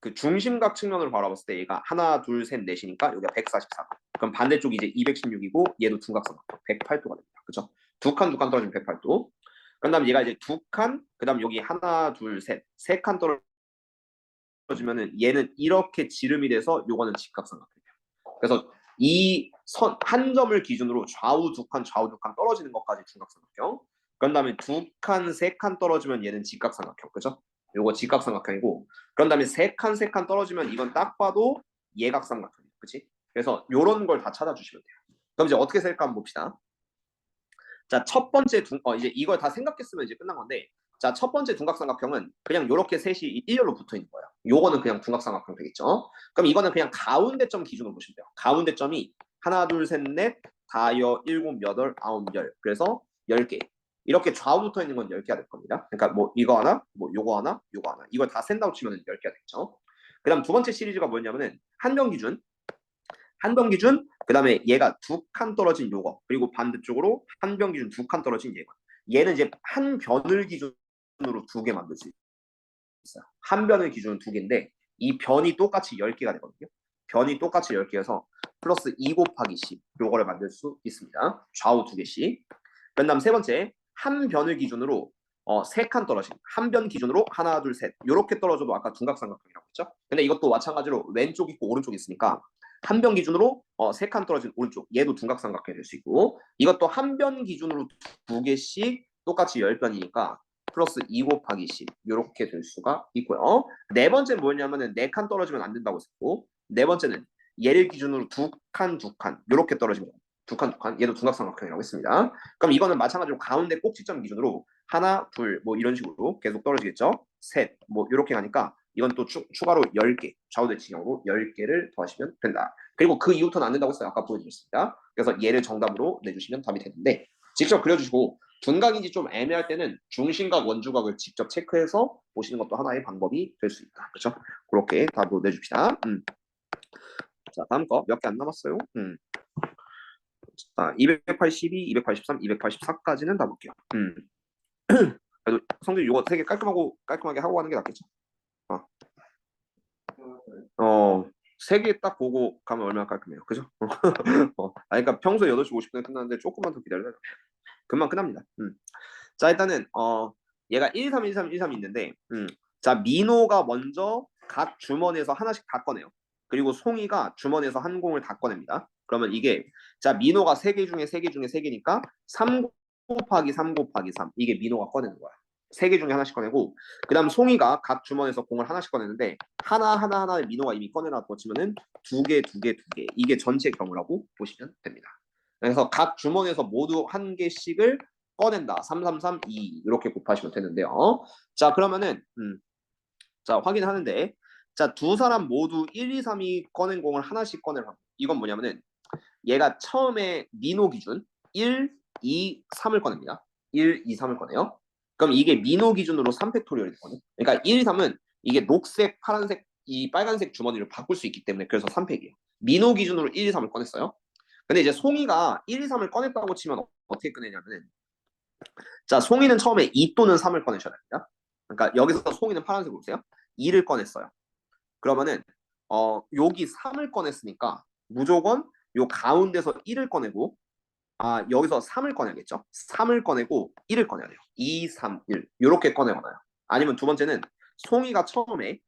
그 중심각 측면으로 바라봤을 때 얘가 하나, 둘, 셋, 넷이니까 여기가 144. 그럼 반대쪽이 이제 216이고 얘도 둔각삼각형 108도가 됩니다. 그렇죠? 두 칸 떨어지면 108도. 그다음 얘가 이제 두 칸, 그다음 여기 하나, 둘, 셋, 세 칸 떨어지면은 얘는 이렇게 지름이 돼서 요거는 직각삼각형이에요. 그래서 이 선 한 점을 기준으로 좌우 두 칸 떨어지는 것까지 둔각삼각형. 그런 다음에 두 칸, 세 칸 떨어지면 얘는 직각삼각형. 그죠? 요거 직각삼각형이고. 그런 다음에 세 칸 떨어지면 이건 딱 봐도 예각삼각형이에요. 그치? 그래서 요런 걸 다 찾아주시면 돼요. 그럼 이제 어떻게 셀까 한번 봅시다. 자, 첫 번째 이제 이걸 다 생각했으면 이제 끝난 건데, 자, 첫 번째 둔각삼각형은 그냥 요렇게 셋이 일렬로 붙어 있는 거예요. 요거는 그냥 둔각삼각형 되겠죠. 그럼 이거는 그냥 가운데 점 기준으로 보시면 돼요. 가운데 점이 하나, 둘, 셋, 넷, 다여, 일곱, 여덟, 아홉, 열. 그래서 10개. 이렇게 좌우 붙어 있는 건 10개가 될 겁니다. 그러니까 뭐 이거 하나, 뭐 요거 하나, 요거 하나. 이걸 다 센다고 치면 10개가 되겠죠. 그다음 두 번째 시리즈가 뭐냐면은 한 병 기준, 그 다음에 얘가 두 칸 떨어진 요거, 그리고 반대쪽으로 한 병 기준 두 칸 떨어진 얘가. 얘는 이제 한 변을 기준으로 두 개 만들 수 있어요. 한 변을 기준으로 두 개인데, 이 변이 똑같이 10개가 되거든요. 변이 똑같이 10개여서 플러스 2 곱하기 10, 요거를 만들 수 있습니다. 좌우 두 개씩. 그 다음 세 번째, 한 변을 기준으로 세 칸 떨어진, 한 변 기준으로 하나, 둘, 셋. 요렇게 떨어져도 아까 둔각삼각형이라고 했죠? 근데 이것도 마찬가지로 왼쪽 있고 오른쪽 있으니까 한 변 기준으로 세 칸 떨어진 오른쪽, 얘도 둔각삼각형이 될 수 있고, 이것도 한 변 기준으로 두 개씩 똑같이 10변이니까 플러스 2 곱하기 10 이렇게 될 수가 있고요. 네 번째는 뭐냐면은 네 칸 떨어지면 안 된다고 했고, 네 번째는 얘를 기준으로 두 칸 이렇게 떨어지면 두 칸 얘도 둔각삼각형이라고 했습니다. 그럼 이거는 마찬가지로 가운데 꼭지점 기준으로 하나, 둘, 뭐 이런 식으로 계속 떨어지겠죠. 셋, 뭐 이렇게 가니까 이건 또 추가로 10개, 좌우대칭형으로 10개를 더하시면 된다. 그리고 그 이후부터는 안 된다고 했어요. 아까 보여드렸습니다. 그래서 얘를 정답으로 내주시면 답이 되는데, 직접 그려주시고 둔각인지 좀 애매할 때는 중심각, 원주각을 직접 체크해서 보시는 것도 하나의 방법이 될 수 있다. 그렇죠? 그렇게 답으로 내줍시다. 자, 다음 거 몇 개 안 남았어요. 자, 282, 283, 284까지는 다 볼게요. 그래도 성질 이거 되게 깔끔하게 하고 가는 게 낫겠죠. 세 개 딱 보고 가면 얼마나 깔끔해요. 그죠? 그러니까 평소에 8시 50분에 끝나는데 조금만 더 기다려요. 금방 끝납니다. 자, 일단은 얘가 1, 3, 1, 3, 1, 3 있는데 자, 민호가 먼저 각 주머니에서 하나씩 다 꺼내요. 그리고 송이가 주머니에서 한 공을 다 꺼냅니다. 그러면 이게 자, 민호가 3개 중에 3개 중에 3개니까 3 곱하기 3 곱하기 3 이게 민호가 꺼내는 거야. 3개 중에 하나씩 꺼내고 그다음 송이가 각 주머니에서 공을 하나씩 꺼내는데 하나의 민호가 이미 꺼내놨고 치면은 2개 이게 전체 경우라고 보시면 됩니다. 그래서 각 주머니에서 모두 한 개씩을 꺼낸다. 3, 3, 3, 2 이렇게 곱하시면 되는데요. 자, 그러면은 자, 확인하는데 자, 두 사람 모두 1, 2, 3이 꺼낸 공을 하나씩 꺼내라. 이건 뭐냐면은 얘가 처음에 민호 기준 1, 2, 3을 꺼냅니다. 1, 2, 3을 꺼내요. 그럼 이게 민호 기준으로 3팩토리얼이 되거든요. 그러니까 1, 2, 3은 이게 녹색, 파란색, 이 빨간색 주머니를 바꿀 수 있기 때문에 그래서 3팩이에요. 민호 기준으로 1, 2, 3을 꺼냈어요. 근데 이제 송이가 1, 2, 3을 꺼냈다고 치면 어떻게 꺼내냐면은 자, 송이는 처음에 2 또는 3을 꺼내셔야 됩니다. 그러니까 여기서 송이는 파란색으로 보세요. 2를 꺼냈어요. 그러면은 여기 3을 꺼냈으니까 무조건 요 가운데서 1을 꺼내고 여기서 3을 꺼내야겠죠. 3을 꺼내고 1을 꺼내야 돼요. 2, 3, 1 이렇게 꺼내거나요. 아니면 두 번째는 송이가 처음에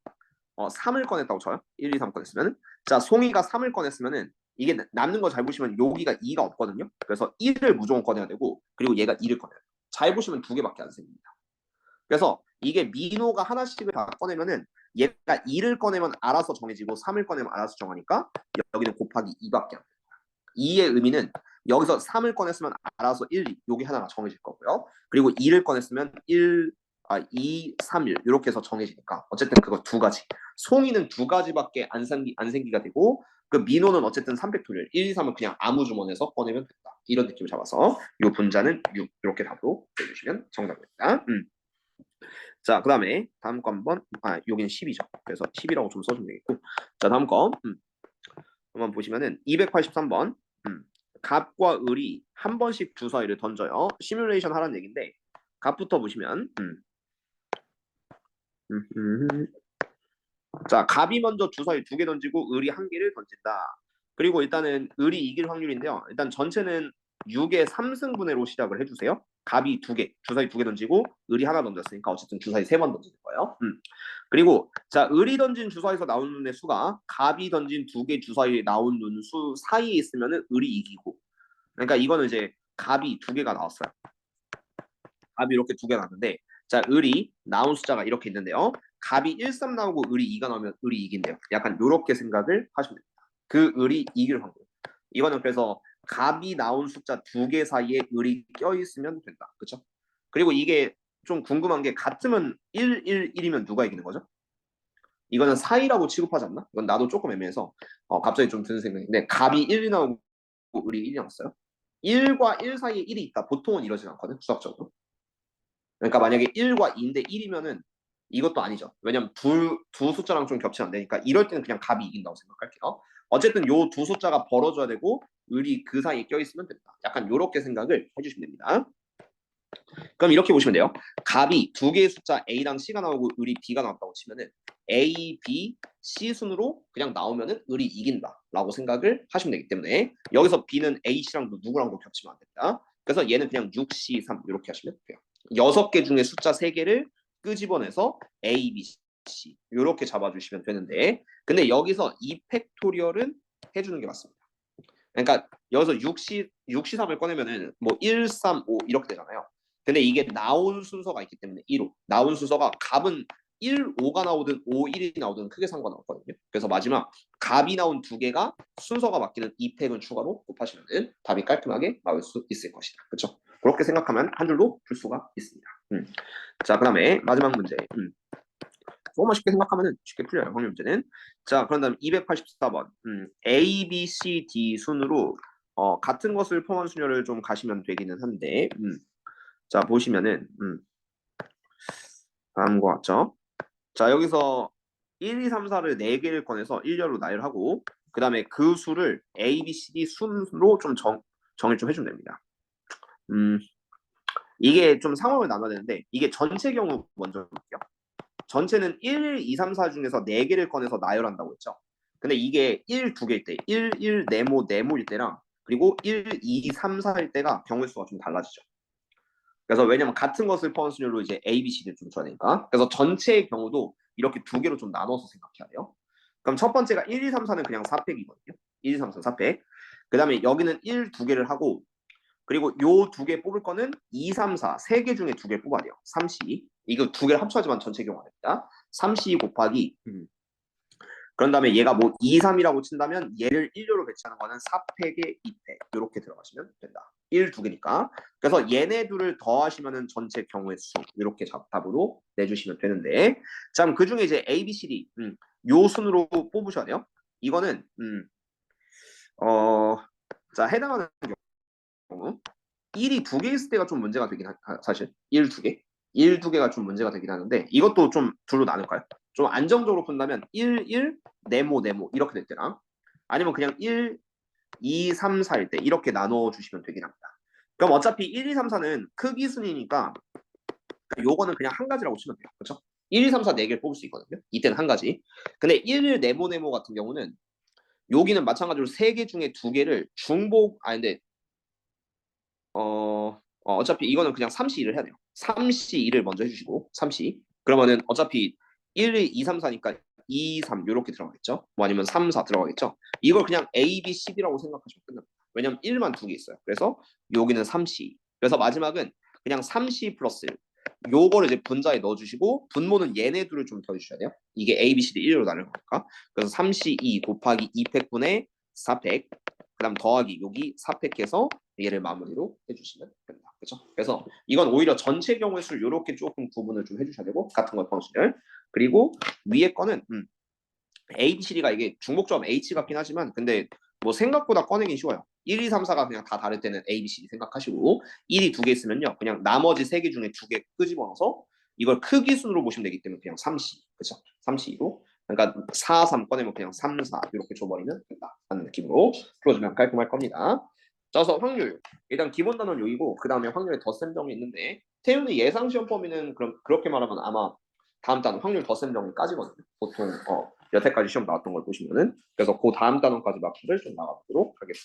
3을 꺼냈다고 쳐요. 1, 2, 3 꺼냈으면 자, 송이가 3을 꺼냈으면은 이게 남는 거 잘 보시면 여기가 2가 없거든요. 그래서 1을 무조건 꺼내야 되고 그리고 얘가 2를 꺼내야 돼요. 잘 보시면 두 개밖에 안 생깁니다. 그래서 이게 민호가 하나씩을 다 꺼내면은 얘가 2를 꺼내면 알아서 정해지고 3을 꺼내면 알아서 정하니까 여기는 곱하기 2밖에 안 돼요. 2의 의미는 여기서 3을 꺼냈으면 알아서 1, 여기 하나가 정해질 거고요. 그리고 2를 꺼냈으면 2, 3, 1 이렇게 해서 정해지니까 어쨌든 그거 두 가지. 송이는 두 가지밖에 안 생기가 되고 그 민호는 어쨌든 3팩토리얼 1, 2, 3은 그냥 아무 주머니에서 꺼내면 된다. 이런 느낌을 잡아서 이 분자는 6 이렇게 답으로 해주시면 정답입니다. 자, 그 다음에 다음 거 한번 여기는 10이죠. 그래서 10이라고 좀 써주면 되겠고 자, 다음 거 한번 보시면은 283번 갑과 을이 한 번씩 주사위를 던져요. 시뮬레이션 하라는 얘기인데 갑부터 보시면 자, 갑이 먼저 주사위 2개 던지고 을이 1개를 던진다. 그리고 일단은 을이 이길 확률인데요. 일단 전체는 6의 3승분해로 시작을 해주세요. 갑이 2개, 주사위 2개 던지고 을이 하나 던졌으니까 어쨌든 주사위 3번 던지는 거예요. 그리고 자, 을이 던진 주사위에서 나온 눈의 수가 갑이 던진 2개 주사위에 나온 눈수 사이에 있으면은 을이 이기고. 그러니까 이거는 이제 갑이 2개가 나왔어요. 갑이 이렇게 2개 나왔는데 자, 을이 나온 숫자가 이렇게 있는데요. 갑이 1, 3 나오고 을이 2가 나오면 을이 이긴대요. 약간 이렇게 생각을 하시면 됩니다. 그 을이 이길 확률. 이거는 그래서 갑이 나온 숫자 2개 사이에 을이 껴있으면 된다. 그렇죠? 그리고 이게 좀 궁금한 게 같으면 1, 1, 1이면 누가 이기는 거죠? 이거는 사이라고 취급하지 않나? 이건 나도 조금 애매해서 갑자기 좀 드는 생각인데 갑이 1이 나오고 을이 1이 나왔어요. 1과 1 사이에 1이 있다. 보통은 이러진 않거든. 수학적으로. 그러니까 만약에 1과 2인데 1이면은 이것도 아니죠. 왜냐면 두 숫자랑 좀 겹치면 안 되니까 이럴 때는 그냥 갑이 이긴다고 생각할게요. 어쨌든 요 두 숫자가 벌어져야 되고 을이 그 사이에 껴있으면 된다. 약간 요렇게 생각을 해주시면 됩니다. 그럼 이렇게 보시면 돼요. 갑이 2개의 숫자 A랑 C가 나오고 을이 B가 나왔다고 치면은 A, B, C 순으로 그냥 나오면은 을이 이긴다라고 생각을 하시면 되기 때문에 여기서 B는 A, C랑도 누구랑도 겹치면 안 됩니다. 그래서 얘는 그냥 6, C, 3 이렇게 하시면 돼요. 6개 중에 숫자 3개를 끄집어내서 A, B, C 이렇게 잡아주시면 되는데 근데 여기서 이 팩토리얼은 해주는 게 맞습니다. 그러니까 여기서 6C3을 꺼내면은 뭐 1, 3, 5 이렇게 되잖아요. 근데 이게 나온 순서가 있기 때문에 1호. 나온 순서가 갑은 1, 5가 나오든 5, 1이 나오든 크게 상관없거든요. 그래서 마지막 갑이 나온 2개가 순서가 바뀌는 이 팩은 추가로 곱하시면 답이 깔끔하게 나올 수 있을 것이다. 그렇죠? 그렇게 생각하면 한 줄로 풀 수가 있습니다. 자, 그다음에 마지막 문제. 조금만 쉽게 생각하면 쉽게 풀려요. 확률 문제는. 자, 그런 다음 284번. A, B, C, D 순으로 같은 것을 포함한 수열을 좀 가시면 되기는 한데 자, 보시면은 다음과 같죠? 자, 여기서 1, 2, 3, 4를 4개를 꺼내서 1열로 나열하고 그 다음에 그 수를 A, B, C, D 순으로 좀 정의 좀 해주면 됩니다. 이게 좀 상황을 나눠야 되는데 이게 전체 경우 먼저 볼게요. 전체는 1, 2, 3, 4 중에서 4개를 꺼내서 나열한다고 했죠. 근데 이게 1, 2개일 때, 1, 1, 네모, 네모일 때랑 그리고 1, 2, 3, 4일 때가 경우의 수가 좀 달라지죠. 그래서 왜냐면 같은 것을 포함한 순열로 이제 A, B, C를 좀 줘야 되니까. 그래서 전체의 경우도 이렇게 2개로 좀 나눠서 생각해야 돼요. 그럼 첫 번째가 1, 2, 3, 4는 그냥 4팩이거든요. 1, 2, 3, 4, 4팩. 그 다음에 여기는 1, 2개를 하고 그리고 요 2개 뽑을 거는 2, 3, 4, 3개 중에 2개 뽑아야 돼요. 3C. 이거 2개를 합쳐야지만 전체 경우가 됩니다. 3C 곱하기 그런 다음에 얘가 뭐 2, 3이라고 친다면 얘를 1료로 배치하는 거는 4팩에 2팩 이렇게 들어가시면 된다. 1, 2개니까. 그래서 얘네 둘을 더하시면은 전체 경우의 수 이렇게 답으로 내주시면 되는데 자, 그 중에 이제 A, B, C, D 요 순으로 뽑으셔야 돼요. 이거는 자, 해당하는 경우 1이 2개 있을 때가 좀 문제가 되긴 사실 1, 2개 1, 2개가 좀 문제가 되긴 하는데 이것도 좀 둘로 나눌까요? 좀 안정적으로 푼다면 1, 1, 네모, 네모 이렇게 될 때랑 아니면 그냥 1, 2, 3, 4일 때 이렇게 나눠주시면 되긴 합니다. 그럼 어차피 1, 2, 3, 4는 크기 순이니까 요거는 그냥 한 가지라고 치면 돼요. 그렇죠? 1, 2, 3, 4 4개를 뽑을 수 있거든요. 이때는 한 가지. 근데 1, 네모, 네모 같은 경우는 여기는 마찬가지로 3개 중에 2개를 중복 근데 어차피 이거는 그냥 3C2를 해야 돼요. 3C2를 먼저 해주시고 3C 그러면은 어차피 1, 2, 3, 4니까 2, 3 이렇게 들어가겠죠. 뭐 아니면 3, 4 들어가겠죠. 이걸 그냥 A, B, C, D라고 생각하시면 끝납니다. 왜냐면 1만 2개 있어요. 그래서 여기는 3C. 그래서 마지막은 그냥 3C 플러스 1. 요거를 이제 분자에 넣어주시고 분모는 얘네 둘을 좀 더해주셔야 돼요. 이게 A, B, C, D 1로 나눌 거니까. 그래서 3C2 곱하기 2팩분의 4팩 그 다음 더하기 여기 4팩해서 얘를 마무리로 해주시면 됩니다. 그렇죠? 그래서 이건 오히려 전체 경우의 수를 이렇게 조금 구분을 좀 해주셔야 되고 같은 걸 포함수를 그리고 위에 거는 A, B, C, D가 이게 중복조합 H 같긴 하지만 근데 뭐 생각보다 꺼내긴 쉬워요. 1, 2, 3, 4가 그냥 다 다를 때는 A, B, C, D 생각하시고 1이 2개 있으면요 그냥 나머지 3개 중에 2개 끄집어넣어서 이걸 크기 순으로 보시면 되기 때문에 그냥 3C 그렇죠? 3C로 그러니까 4, 3 꺼내면 그냥 3, 4 이렇게 줘버리면 된다 하는 느낌으로 풀어주면 깔끔할 겁니다. 그래서 확률 일단 기본 단어는 여기고 그 다음에 확률에 덧셈 점이 있는데 태훈의 예상 시험 범위는 그럼 그렇게 말하면 아마 다음 단원 확률 덧셈 정리까지거든요. 보통 여태까지 시험 나왔던 걸 보시면은. 그래서 그 다음 단원까지 마크를 좀 나가보도록 하겠습니다.